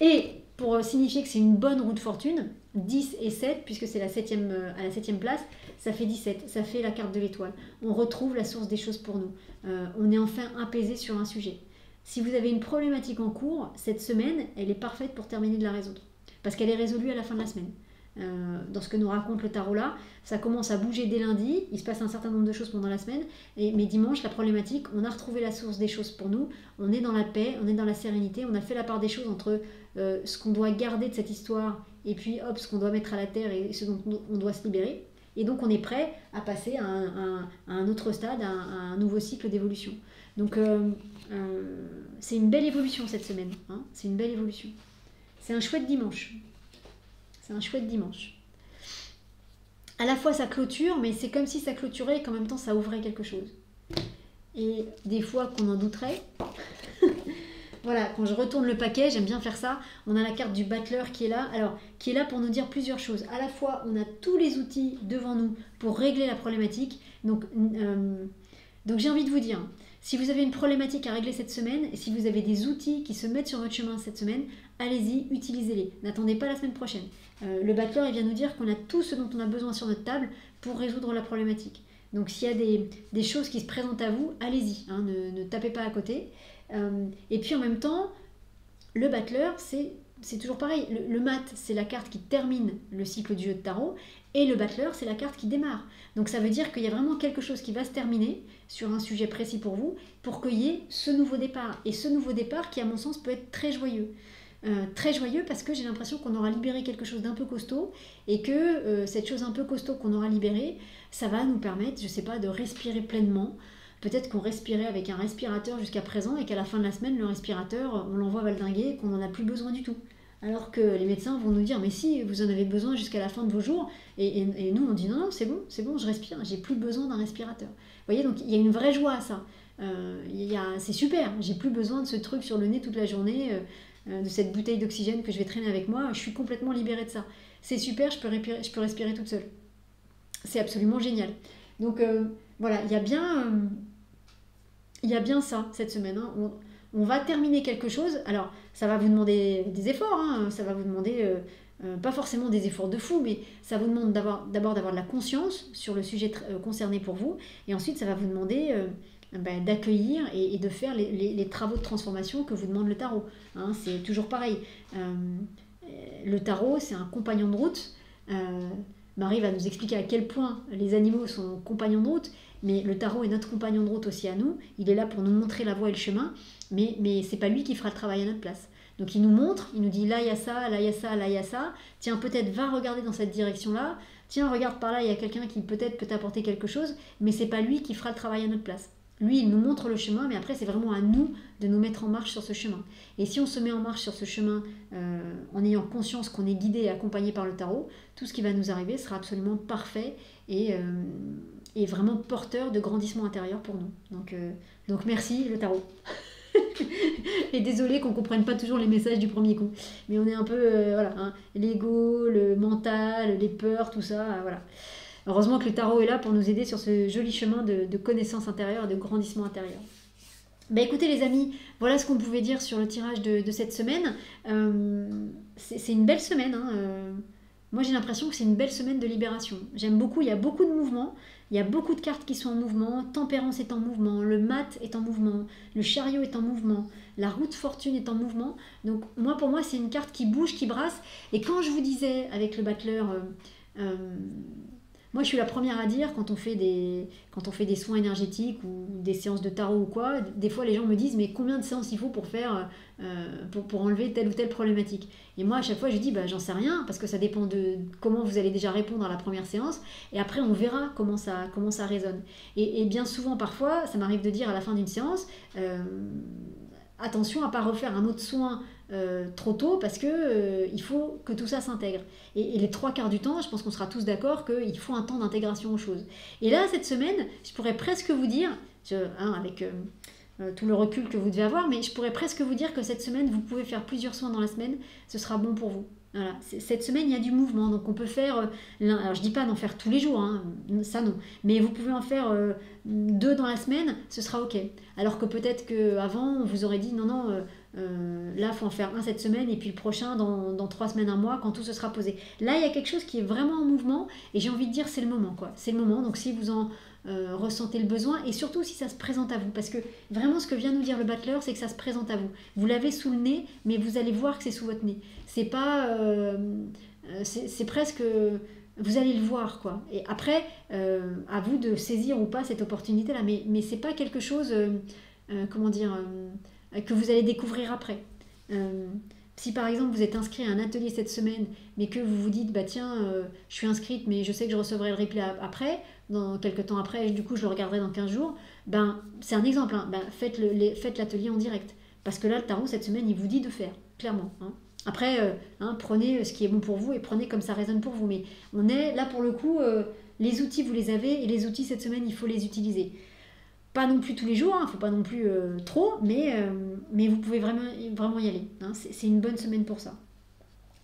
[SPEAKER 1] Et pour signifier que c'est une bonne roue de fortune, 10 et 7, puisque c'est à la 7e place, ça fait 17, ça fait la carte de l'étoile. On retrouve la source des choses pour nous. On est enfin apaisé sur un sujet. Si vous avez une problématique en cours, cette semaine, elle est parfaite pour terminer de la résoudre. Parce qu'elle est résolue à la fin de la semaine. Dans ce que nous raconte le tarot là, ça commence à bouger dès lundi, il se passe un certain nombre de choses pendant la semaine, mais dimanche, la problématique, on a retrouvé la source des choses pour nous, on est dans la paix, on est dans la sérénité, on a fait la part des choses entre ce qu'on doit garder de cette histoire et puis hop, ce qu'on doit mettre à la terre et ce dont on doit se libérer. Et donc on est prêt à passer à un autre stade, à un nouveau cycle d'évolution. Donc c'est une belle évolution cette semaine, hein, c'est une belle évolution. C'est un chouette dimanche. C'est un chouette dimanche. À la fois ça clôture, mais c'est comme si ça clôturait et qu'en même temps ça ouvrait quelque chose. Et des fois qu'on en douterait. Voilà, quand je retourne le paquet, j'aime bien faire ça. On a la carte du battleur qui est là. Alors, qui est là pour nous dire plusieurs choses. À la fois, on a tous les outils devant nous pour régler la problématique. Donc j'ai envie de vous dire, si vous avez une problématique à régler cette semaine, et si vous avez des outils qui se mettent sur votre chemin cette semaine, allez-y, utilisez-les. N'attendez pas la semaine prochaine. Le battleur, il vient nous dire qu'on a tout ce dont on a besoin sur notre table pour résoudre la problématique. Donc s'il y a des choses qui se présentent à vous, allez-y, hein, ne tapez pas à côté. Et puis en même temps, le battleur, c'est toujours pareil. Le mat, c'est la carte qui termine le cycle du jeu de tarot. Et le battleur, c'est la carte qui démarre. Donc ça veut dire qu'il y a vraiment quelque chose qui va se terminer sur un sujet précis pour vous, pour qu'il y ait ce nouveau départ. Et ce nouveau départ qui, à mon sens, peut être très joyeux. Très joyeux parce que j'ai l'impression qu'on aura libéré quelque chose d'un peu costaud et que cette chose un peu costaud qu'on aura libérée, ça va nous permettre, je sais pas, de respirer pleinement. Peut-être qu'on respirait avec un respirateur jusqu'à présent et qu'à la fin de la semaine, le respirateur, on l'envoie valdinguer et qu'on n'en a plus besoin du tout. Alors que les médecins vont nous dire, mais si, vous en avez besoin jusqu'à la fin de vos jours. Et nous, on dit, non, non, c'est bon, je respire, j'ai plus besoin d'un respirateur. Vous voyez, donc il y a une vraie joie à ça. C'est super, j'ai plus besoin de ce truc sur le nez toute la journée, de cette bouteille d'oxygène que je vais traîner avec moi, je suis complètement libérée de ça. C'est super, je peux respirer toute seule. C'est absolument génial. Donc voilà, il y a bien ça cette semaine. Hein. On va terminer quelque chose. Alors, ça va vous demander des efforts. Hein. Ça va vous demander, pas forcément des efforts de fou, mais ça vous demande d'abord d'avoir de la conscience sur le sujet concerné pour vous. Et ensuite, ça va vous demander d'accueillir et de faire les travaux de transformation que vous demande le tarot. Hein. C'est toujours pareil. Le tarot, c'est un compagnon de route. Marie va nous expliquer à quel point les animaux sont compagnons de route, mais le tarot est notre compagnon de route aussi à nous. Il est là pour nous montrer la voie et le chemin, mais c'est pas lui qui fera le travail à notre place. Donc il nous montre, il nous dit là il y a ça, là il y a ça, là il y a ça. Tiens, peut-être va regarder dans cette direction-là. Tiens, regarde par là, il y a quelqu'un qui peut-être peut t'apporter quelque chose, mais c'est pas lui qui fera le travail à notre place. Lui, il nous montre le chemin, mais après, c'est vraiment à nous de nous mettre en marche sur ce chemin. Et si on se met en marche sur ce chemin en ayant conscience qu'on est guidé et accompagné par le tarot, tout ce qui va nous arriver sera absolument parfait et vraiment porteur de grandissement intérieur pour nous. Donc merci, le tarot. Et désolé qu'on ne comprenne pas toujours les messages du premier coup. Mais on est un peu, voilà, hein, l'ego, le mental, les peurs, tout ça, voilà. Heureusement que le tarot est là pour nous aider sur ce joli chemin de connaissance intérieure et de grandissement intérieur. Ben écoutez les amis, voilà ce qu'on pouvait dire sur le tirage de cette semaine. C'est une belle semaine. Hein. Moi j'ai l'impression que c'est une belle semaine de libération. J'aime beaucoup, il y a beaucoup de mouvements, il y a beaucoup de cartes qui sont en mouvement. Tempérance est en mouvement, le mat est en mouvement, le chariot est en mouvement, la roue de fortune est en mouvement. Donc pour moi c'est une carte qui bouge, qui brasse. Et quand je vous disais avec le battleur... moi, je suis la première à dire, quand on fait des soins énergétiques ou des séances de tarot ou quoi, des fois les gens me disent mais combien de séances il faut pour faire pour enlever telle ou telle problématique. Et moi, à chaque fois, je dis j'en sais rien parce que ça dépend de comment vous allez déjà répondre à la première séance et après on verra comment ça résonne. Et bien souvent, parfois, ça m'arrive de dire à la fin d'une séance attention à ne pas refaire un autre soin trop tôt parce que il faut que tout ça s'intègre. Et les trois quarts du temps, je pense qu'on sera tous d'accord qu'il faut un temps d'intégration aux choses. Et là, cette semaine, je pourrais presque vous dire, avec tout le recul que vous devez avoir, mais je pourrais presque vous dire que cette semaine, vous pouvez faire plusieurs soins dans la semaine, ce sera bon pour vous. Voilà. Cette semaine, il y a du mouvement, donc on peut faire... alors je dis pas d'en faire tous les jours, hein, ça non, mais vous pouvez en faire 2 dans la semaine, ce sera ok. Alors que peut-être qu'avant, on vous aurait dit non, là, il faut en faire un cette semaine, et puis le prochain dans 3 semaines, un mois, quand tout se sera posé. Là, il y a quelque chose qui est vraiment en mouvement, et j'ai envie de dire c'est le moment, quoi. C'est le moment, donc si vous en ressentez le besoin, et surtout si ça se présente à vous, parce que vraiment ce que vient nous dire le battleur, c'est que ça se présente à vous. Vous l'avez sous le nez, mais vous allez voir que c'est sous votre nez. C'est pas... c'est presque... vous allez le voir, quoi. Et après, à vous de saisir ou pas cette opportunité-là, mais c'est pas quelque chose, que vous allez découvrir après. Si par exemple vous êtes inscrit à un atelier cette semaine, mais que vous vous dites, tiens, je suis inscrite, mais je sais que je recevrai le replay après, dans quelques temps après, du coup je le regarderai dans 15 jours, c'est un exemple, hein, faites l'atelier en direct. Parce que là, le tarot, cette semaine, il vous dit de faire, clairement. Hein. Après, prenez ce qui est bon pour vous et prenez comme ça résonne pour vous. Mais on est là pour le coup, les outils, vous les avez, et les outils, cette semaine, il faut les utiliser. Pas non plus tous les jours, il ne faut pas non plus trop, mais vous pouvez vraiment y aller. Hein. C'est une bonne semaine pour ça.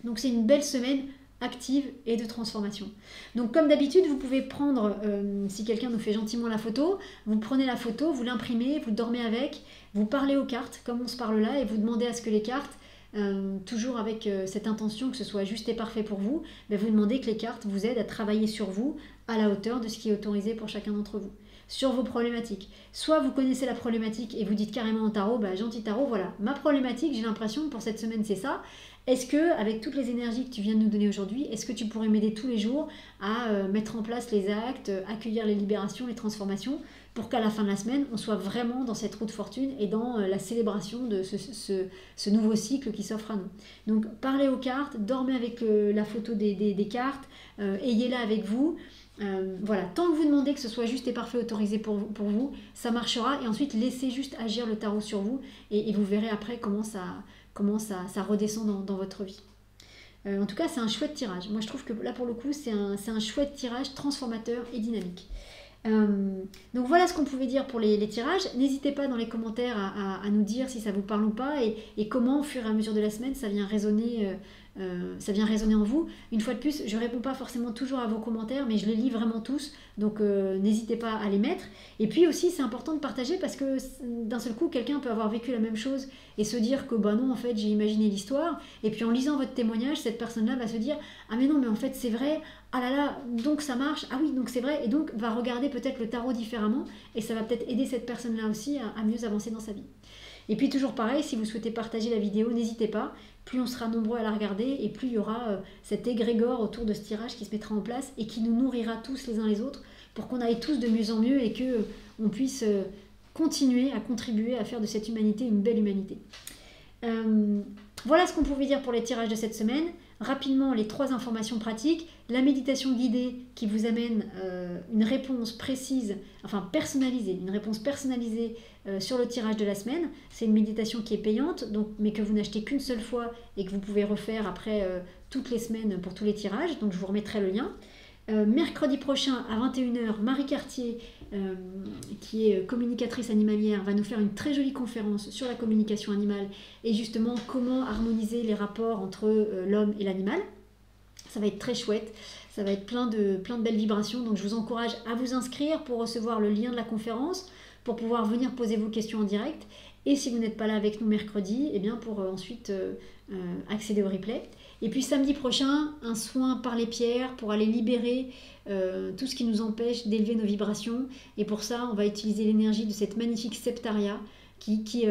[SPEAKER 1] Donc c'est une belle semaine active et de transformation. Donc comme d'habitude, vous pouvez prendre, si quelqu'un nous fait gentiment la photo, vous prenez la photo, vous l'imprimez, vous dormez avec, vous parlez aux cartes, comme on se parle là, et vous demandez à ce que les cartes, toujours avec cette intention que ce soit juste et parfait pour vous, vous demandez que les cartes vous aident à travailler sur vous à la hauteur de ce qui est autorisé pour chacun d'entre vous. Sur vos problématiques. Soit vous connaissez la problématique et vous dites carrément au tarot, gentil tarot, voilà, ma problématique, j'ai l'impression pour cette semaine c'est ça. Est-ce que, avec toutes les énergies que tu viens de nous donner aujourd'hui, est-ce que tu pourrais m'aider tous les jours à mettre en place les actes, accueillir les libérations, les transformations, pour qu'à la fin de la semaine, on soit vraiment dans cette roue de fortune et dans la célébration de ce nouveau cycle qui s'offre à nous. Donc, parlez aux cartes, dormez avec la photo des cartes, ayez-la avec vous. Voilà, tant que vous demandez que ce soit juste et parfait autorisé pour vous, ça marchera. Et ensuite, laissez juste agir le tarot sur vous et vous verrez après comment ça redescend dans votre vie. En tout cas, c'est un chouette tirage. Moi, je trouve que là, pour le coup, c'est un chouette tirage transformateur et dynamique. Donc voilà ce qu'on pouvait dire pour les tirages. N'hésitez pas dans les commentaires à nous dire si ça vous parle ou pas et comment au fur et à mesure de la semaine ça vient résonner en vous. Une fois de plus, je ne réponds pas forcément toujours à vos commentaires, mais je les lis vraiment tous, donc n'hésitez pas à les mettre. Et puis aussi, c'est important de partager parce que d'un seul coup, quelqu'un peut avoir vécu la même chose et se dire que bah non, en fait, j'ai imaginé l'histoire. Et puis en lisant votre témoignage, cette personne-là va se dire ah mais non, mais en fait, c'est vrai. Ah là là, donc ça marche, ah oui, donc c'est vrai, et donc va regarder peut-être le tarot différemment, et ça va peut-être aider cette personne-là aussi à mieux avancer dans sa vie. Et puis toujours pareil, si vous souhaitez partager la vidéo, n'hésitez pas, plus on sera nombreux à la regarder, et plus il y aura cet égrégore autour de ce tirage qui se mettra en place, et qui nous nourrira tous les uns les autres, pour qu'on aille tous de mieux en mieux, et qu'on puisse continuer à contribuer à faire de cette humanité une belle humanité. Voilà ce qu'on pouvait dire pour les tirages de cette semaine. Rapidement, les 3 informations pratiques. La méditation guidée qui vous amène une réponse précise, enfin personnalisée, une réponse personnalisée sur le tirage de la semaine. C'est une méditation qui est payante, donc, mais que vous n'achetez qu'une seule fois et que vous pouvez refaire après toutes les semaines pour tous les tirages. Donc je vous remettrai le lien. Mercredi prochain à 21h, Marie Cartier, qui est communicatrice animalière, va nous faire une très jolie conférence sur la communication animale et justement comment harmoniser les rapports entre l'homme et l'animal. Ça va être très chouette, ça va être plein de belles vibrations, donc je vous encourage à vous inscrire pour recevoir le lien de la conférence, pour pouvoir venir poser vos questions en direct, et si vous n'êtes pas là avec nous mercredi, eh bien pour ensuite accéder au replay. Et puis samedi prochain, un soin par les pierres pour aller libérer tout ce qui nous empêche d'élever nos vibrations. Et pour ça, on va utiliser l'énergie de cette magnifique septaria qui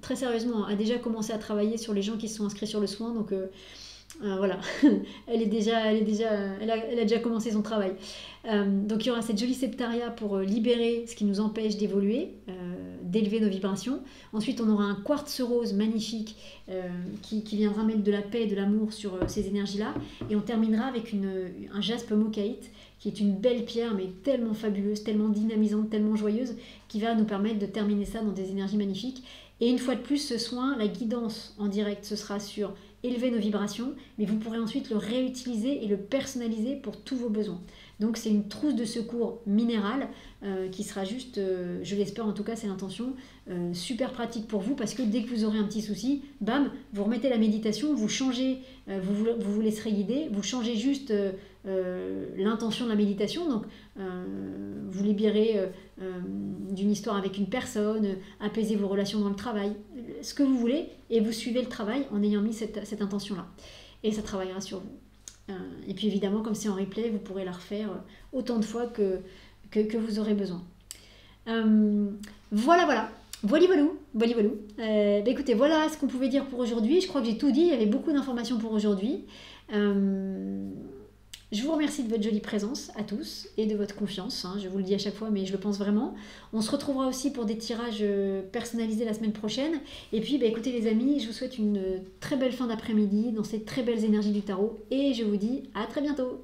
[SPEAKER 1] très sérieusement, a déjà commencé à travailler sur les gens qui se sont inscrits sur le soin. Donc voilà, elle a déjà commencé son travail. Donc il y aura cette jolie septaria pour libérer ce qui nous empêche d'évoluer, d'élever nos vibrations. Ensuite, on aura un quartz rose magnifique qui viendra mettre de la paix et de l'amour sur ces énergies-là. Et on terminera avec un jaspe mokaïte, qui est une belle pierre, mais tellement fabuleuse, tellement dynamisante, tellement joyeuse, qui va nous permettre de terminer ça dans des énergies magnifiques. Et une fois de plus, ce soin, la guidance en direct, ce sera sur élever nos vibrations, mais vous pourrez ensuite le réutiliser et le personnaliser pour tous vos besoins. Donc c'est une trousse de secours minérale qui sera juste, je l'espère en tout cas, c'est l'intention, super pratique pour vous, parce que dès que vous aurez un petit souci, bam, vous remettez la méditation, vous changez, vous laisserez guider, vous changez juste l'intention de la méditation, donc vous libérez d'une histoire avec une personne, apaisez vos relations dans le travail, ce que vous voulez, et vous suivez le travail en ayant mis cette intention-là. Et ça travaillera sur vous. Et puis évidemment, comme c'est en replay, vous pourrez la refaire autant de fois que vous aurez besoin. Voilà. Voilou. Écoutez, voilà ce qu'on pouvait dire pour aujourd'hui. Je crois que j'ai tout dit, il y avait beaucoup d'informations pour aujourd'hui. Je vous remercie de votre jolie présence à tous et de votre confiance. Je vous le dis à chaque fois, mais je le pense vraiment. On se retrouvera aussi pour des tirages personnalisés la semaine prochaine. Et puis, écoutez les amis, je vous souhaite une très belle fin d'après-midi dans ces très belles énergies du tarot. Et je vous dis à très bientôt.